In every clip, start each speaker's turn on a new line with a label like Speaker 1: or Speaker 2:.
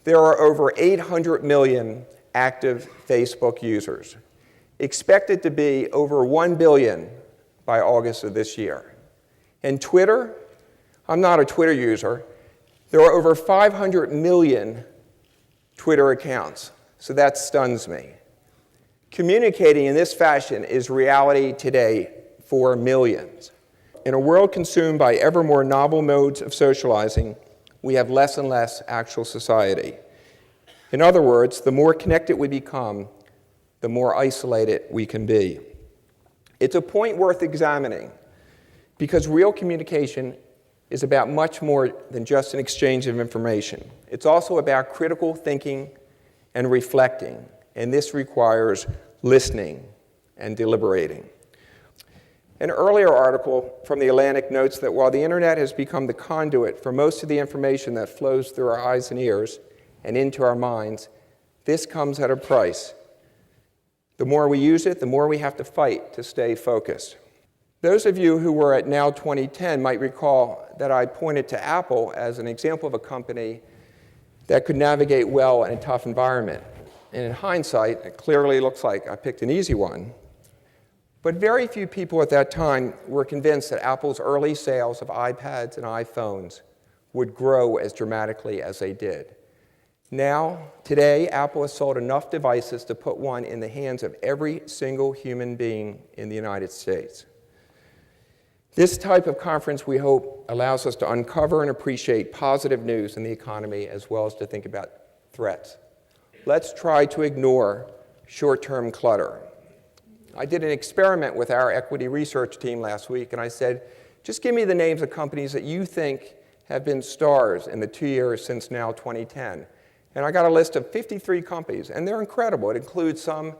Speaker 1: There are over 800 million active Facebook users, expected to be over 1 billion by August of this year. And Twitter, I'm not a Twitter user, there are over 500 million Twitter accounts, so that stuns me. Communicating in this fashion is reality today for millions. In a world consumed by ever more novel modes of socializing, we have less and less actual society. In other words, the more connected we become, the more isolated we can be. It's a point worth examining, because real communication is about much more than just an exchange of information. It's also about critical thinking and reflecting, and this requires listening and deliberating. An earlier article from The Atlantic notes that while the internet has become the conduit for most of the information that flows through our eyes and ears and into our minds, this comes at a price. The more we use it, the more we have to fight to stay focused. Those of you who were at Now 2010 might recall that I pointed to Apple as an example of a company that could navigate well in a tough environment. And in hindsight, it clearly looks like I picked an easy one. But very few people at that time were convinced that Apple's early sales of iPads and iPhones would grow as dramatically as they did. Now, today, Apple has sold enough devices to put one in the hands of every single human being in the United States. This type of conference, we hope, allows us to uncover and appreciate positive news in the economy as well as to think about threats. Let's try to ignore short-term clutter. I did an experiment with our equity research team last week, and I said, just give me the names of companies that you think have been stars in the 2 years since Now 2010. And I got a list of 53 companies, and they're incredible. It includes some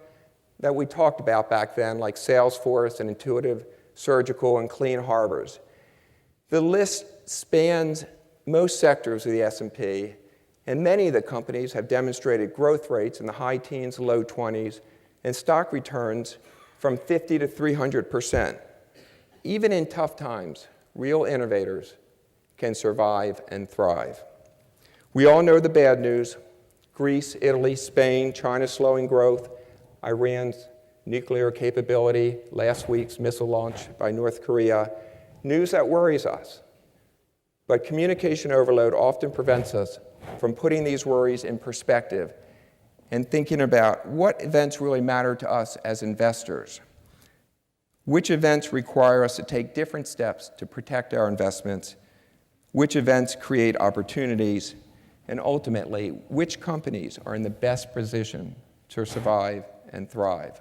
Speaker 1: that we talked about back then, like Salesforce and Intuitive Surgical and Clean Harbors. The list spans most sectors of the S&P, and many of the companies have demonstrated growth rates in the high teens, low 20s, and stock returns from 50 to 300%. Even in tough times, real innovators can survive and thrive. We all know the bad news: Greece, Italy, Spain, China slowing growth, Iran's nuclear capability, last week's missile launch by North Korea, news that worries us. But communication overload often prevents us from putting these worries in perspective and thinking about what events really matter to us as investors. Which events require us to take different steps to protect our investments? Which events create opportunities? And ultimately, which companies are in the best position to survive and thrive?